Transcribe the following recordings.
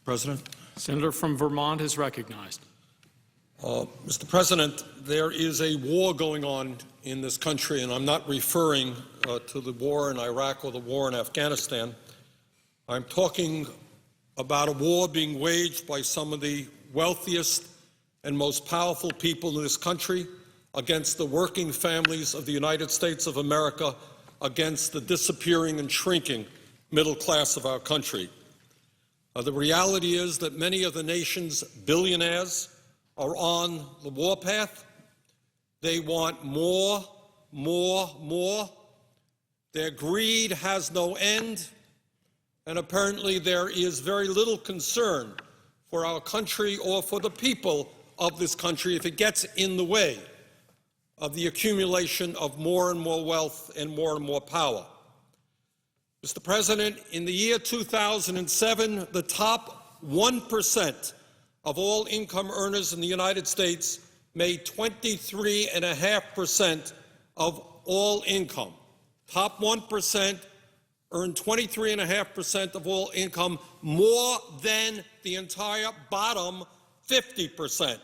President. Senator from Vermont is recognized. Mr. President, there is a war going on in this country, and I'm not referring to the war in Iraq or the war in Afghanistan. I'm talking about a war being waged by some of the wealthiest and most powerful people in this country against the working families of the United States of America, against the disappearing and shrinking middle class of our country. The reality is that many of the nation's billionaires are on the warpath. They want more, more, more. Their greed has no end, and apparently there is very little concern for our country or for the people of this country if it gets in the way of the accumulation of more and more wealth and more power. Mr. President, in the year 2007, the top 1% of all income earners in the United States made 23.5% of all income. Top 1% earned 23.5% of all income, more than the entire bottom 50%.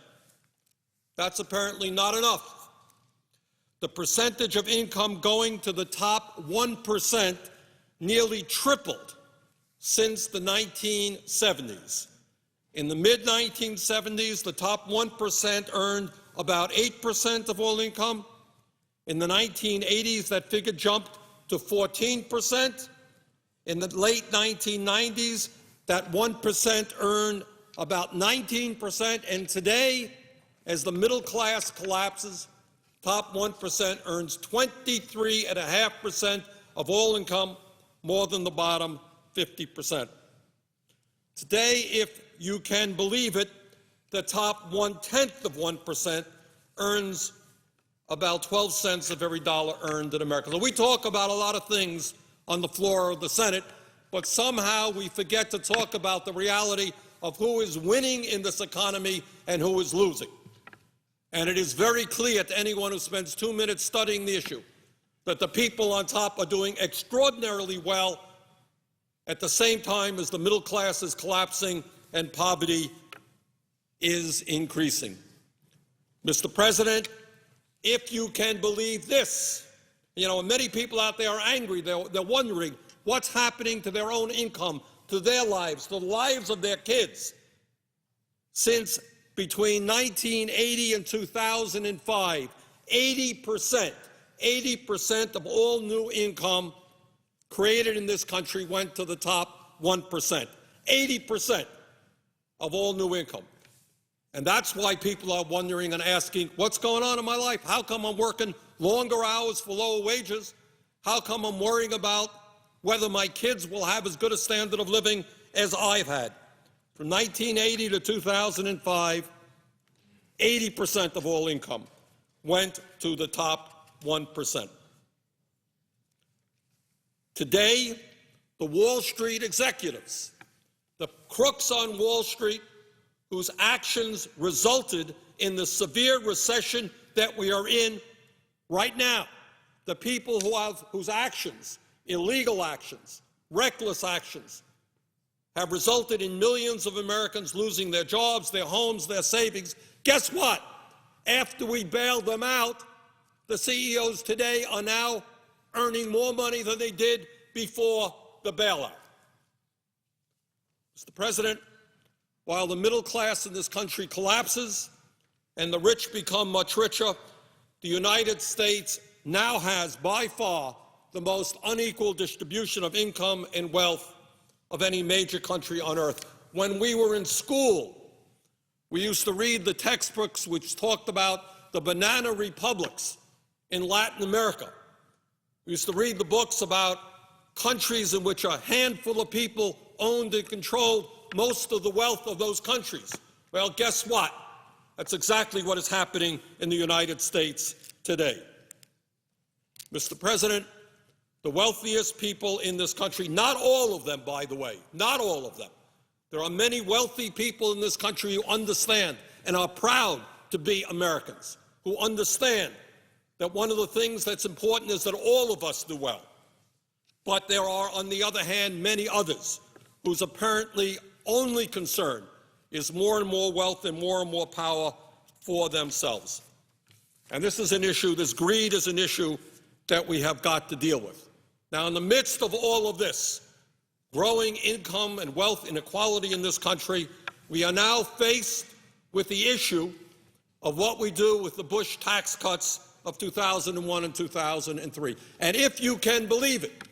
That's apparently not enough. The percentage of income going to the top 1% nearly tripled since the 1970s. In the mid-1970s, the top 1% earned about 8% of all income. In the 1980s, that figure jumped to 14%. In the late 1990s, that 1% earned about 19%. And today, as the middle class collapses, top 1% earns 23.5% of all income, more than the bottom 50%. Today, if you can believe it, the top 1/10 of 1% earns about 12 cents of every dollar earned in America. So we talk about a lot of things on the floor of the Senate, but somehow we forget to talk about the reality of who is winning in this economy and who is losing. And it is very clear to anyone who spends 2 minutes studying the issue that the people on top are doing extraordinarily well at the same time as the middle class is collapsing and poverty is increasing. Mr. President, if you can believe this, many people out there are angry. They're wondering what's happening to their own income, to their lives, to the lives of their kids. Since between 1980 and 2005, 80% of all new income created in this country went to the top 1%. 80% of all new income. And that's why people are wondering and asking, what's going on in my life? How come I'm working longer hours for lower wages? How come I'm worrying about whether my kids will have as good a standard of living as I've had? From 1980 to 2005, 80% of all income went to the top 1%. Today, the Wall Street executives, the crooks on Wall Street whose actions resulted in the severe recession that we are in right now, the people whose actions, illegal actions, reckless actions, have resulted in millions of Americans losing their jobs, their homes, their savings. Guess what? After we bailed them out, the CEOs today are now earning more money than they did before the bailout. Mr. President, while the middle class in this country collapses and the rich become much richer, the United States now has by far the most unequal distribution of income and wealth of any major country on earth. When we were in school, we used to read the textbooks which talked about the banana republics in Latin America. We used to read the books about countries in which a handful of people owned and controlled most of the wealth of those countries. Well, guess what? That's exactly what is happening in the United States today. Mr. President, the wealthiest people in this country, not all of them, by the way, not all of them. There are many wealthy people in this country who understand and are proud to be Americans, who understand that one of the things that's important is that all of us do well. But there are, on the other hand, many others whose apparently only concern is more and more wealth and more power for themselves. And this is an issue, this greed is an issue that we have got to deal with. Now, in the midst of all of this, growing income and wealth inequality in this country, we are now faced with the issue of what we do with the Bush tax cuts of 2001 and 2003. And if you can believe it,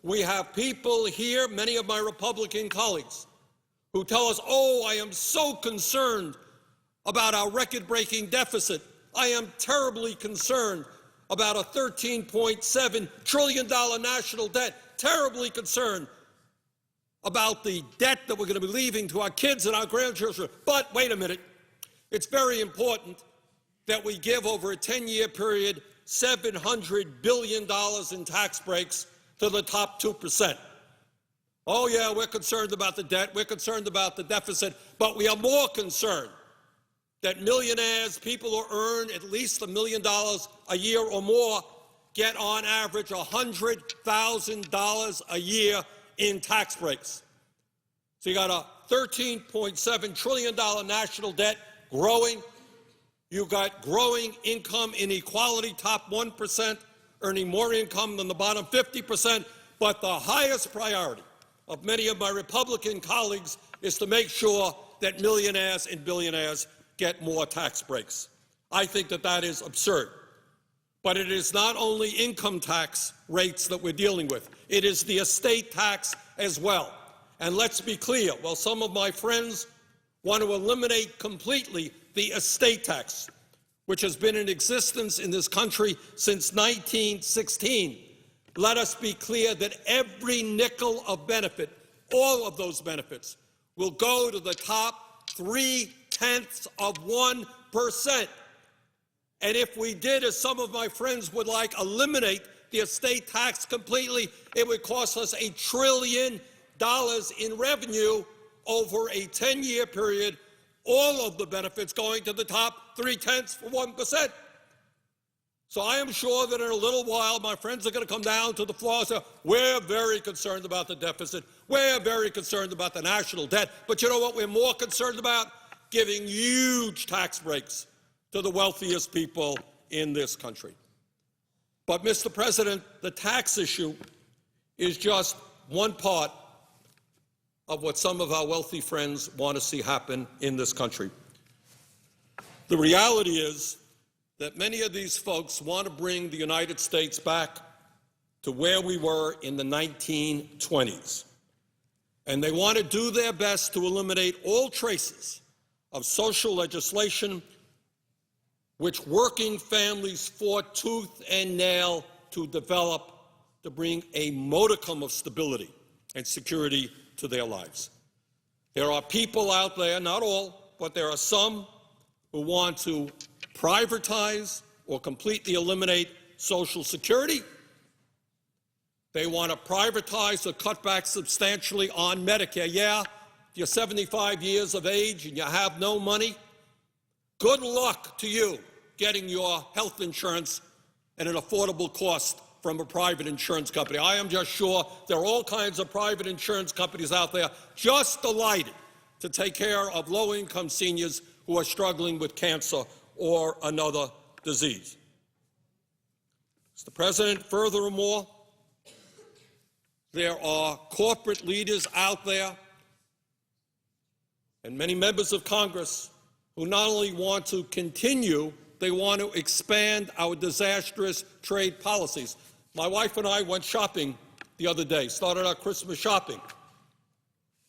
we have people here, many of my Republican colleagues, who tell us, oh, I am so concerned about our record-breaking deficit. I am terribly concerned about a $13.7 trillion national debt, terribly concerned about the debt that we're going to be leaving to our kids and our grandchildren. But wait a minute, it's very important that we give over a 10-year period $700 billion in tax breaks to the top 2%. Oh yeah, we're concerned about the debt, we're concerned about the deficit, but we are more concerned that millionaires, people who earn at least $1 million a year or more, get on average $100,000 a year in tax breaks. So you got a $13.7 trillion national debt growing. You got growing income inequality, top 1% earning more income than the bottom 50%. But the highest priority of many of my Republican colleagues is to make sure that millionaires and billionaires get more tax breaks. I think that that is absurd. But it is not only income tax rates that we're dealing with. It is the estate tax as well. And let's be clear, while some of my friends want to eliminate completely the estate tax, which has been in existence in this country since 1916, let us be clear that every nickel of benefit, all of those benefits, will go to the top 0.3%. And if we did, as some of my friends would like, eliminate the estate tax completely, it would cost us $1 trillion in revenue over a 10-year period, all of the benefits going to the top 0.3%. So I am sure that in a little while my friends are going to come down to the floor and say, we're very concerned about the deficit, we're very concerned about the national debt, but you know what we're more concerned about? Giving huge tax breaks to the wealthiest people in this country. But, Mr. President, the tax issue is just one part of what some of our wealthy friends want to see happen in this country. The reality is that many of these folks want to bring the United States back to where we were in the 1920s. And they want to do their best to eliminate all traces of social legislation which working families fought tooth and nail to develop to bring a modicum of stability and security to their lives. There are people out there, not all, but there are some who want to privatize or completely eliminate Social Security. They want to privatize or cut back substantially on Medicare. Yeah, if you're 75 years of age and you have no money, good luck to you getting your health insurance at an affordable cost from a private insurance company. I am just sure there are all kinds of private insurance companies out there just delighted to take care of low-income seniors who are struggling with cancer or another disease. Mr. President, furthermore, there are corporate leaders out there and many members of Congress who not only want to continue, they want to expand our disastrous trade policies. My wife and I went shopping the other day, started our Christmas shopping.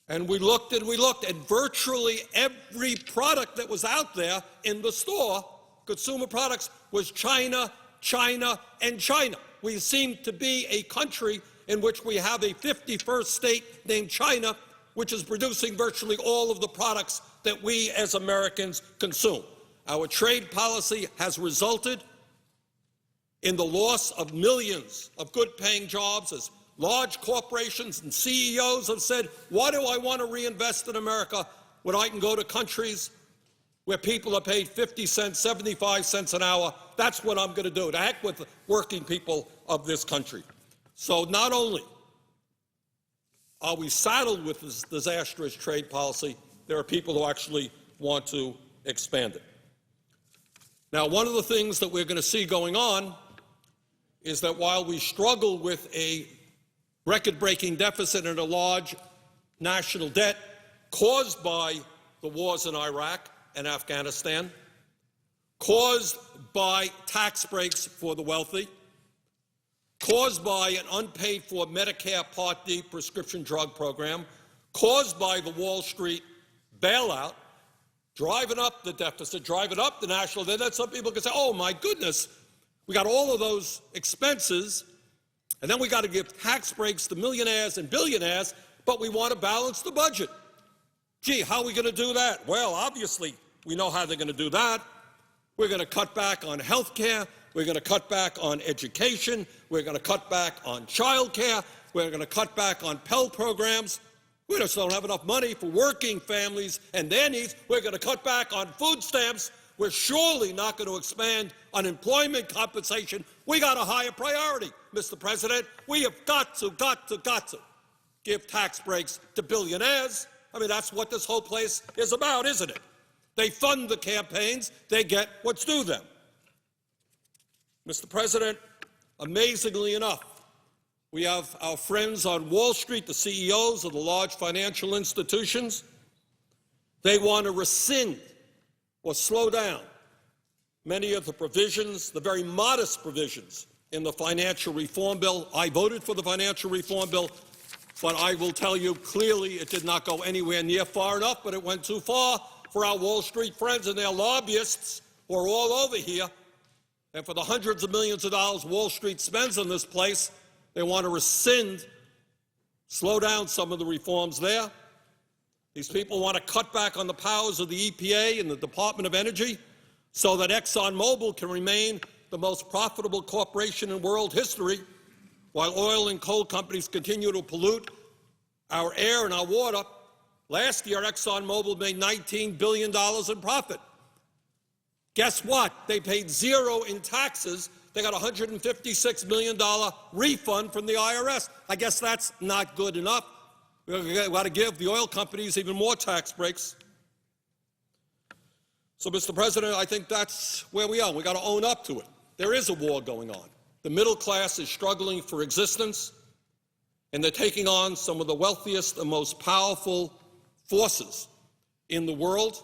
And we looked, and virtually every product that was out there in the store, consumer products, was China, China, and China. We seem to be a country in which we have a 51st state named China, which is producing virtually all of the products that we as Americans consume. Our trade policy has resulted in the loss of millions of good-paying jobs as large corporations and CEOs have said, why do I want to reinvest in America when I can go to countries where people are paid 50 cents, 75 cents an hour? That's what I'm going to do. To heck with the working people of this country. So not only are we saddled with this disastrous trade policy? There are people who actually want to expand it. Now, one of the things that we're going to see going on is that while we struggle with a record-breaking deficit and a large national debt caused by the wars in Iraq and Afghanistan, caused by tax breaks for the wealthy, caused by an unpaid-for Medicare Part D prescription drug program, caused by the Wall Street bailout, driving up the deficit, driving up the national debt. Then some people can say, oh, my goodness, we got all of those expenses, and then we got to give tax breaks to millionaires and billionaires, but we want to balance the budget. Gee, how are we going to do that? Well, obviously, we know how they're going to do that. We're going to cut back on health care. We're going to cut back on education. We're going to cut back on child care. We're going to cut back on Pell programs. We just don't have enough money for working families and their needs. We're going to cut back on food stamps. We're surely not going to expand unemployment compensation. We got a higher priority, Mr. President. We have got to give tax breaks to billionaires. I mean, that's what this whole place is about, isn't it? They fund the campaigns. They get what's due them. Mr. President, amazingly enough, we have our friends on Wall Street, the CEOs of the large financial institutions. They want to rescind or slow down many of the provisions, the very modest provisions in the financial reform bill. I voted for the financial reform bill, but I will tell you clearly it did not go anywhere near far enough, but it went too far for our Wall Street friends and their lobbyists who are all over here. And for the hundreds of millions of dollars Wall Street spends on this place, they want to rescind, slow down some of the reforms there. These people want to cut back on the powers of the EPA and the Department of Energy so that ExxonMobil can remain the most profitable corporation in world history, while oil and coal companies continue to pollute our air and our water. Last year, ExxonMobil made $19 billion in profit. Guess what? They paid zero in taxes. They got a $156 million refund from the IRS. I guess that's not good enough. We've got to give the oil companies even more tax breaks. So, Mr. President, I think that's where we are. We've got to own up to it. There is a war going on. The middle class is struggling for existence, and they're taking on some of the wealthiest and most powerful forces in the world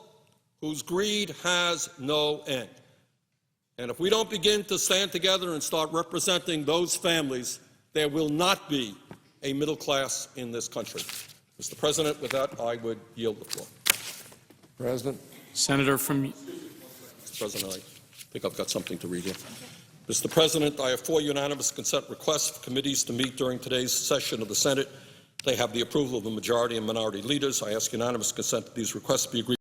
whose greed has no end. And if we don't begin to stand together and start representing those families, there will not be a middle class in this country. Mr. President, with that, I would yield the floor. President. Senator from... Mr. President, I think I've got something to read here. Mr. President, I have 4 unanimous consent requests for committees to meet during today's session of the Senate. They have the approval of the majority and minority leaders. I ask unanimous consent that these requests be agreed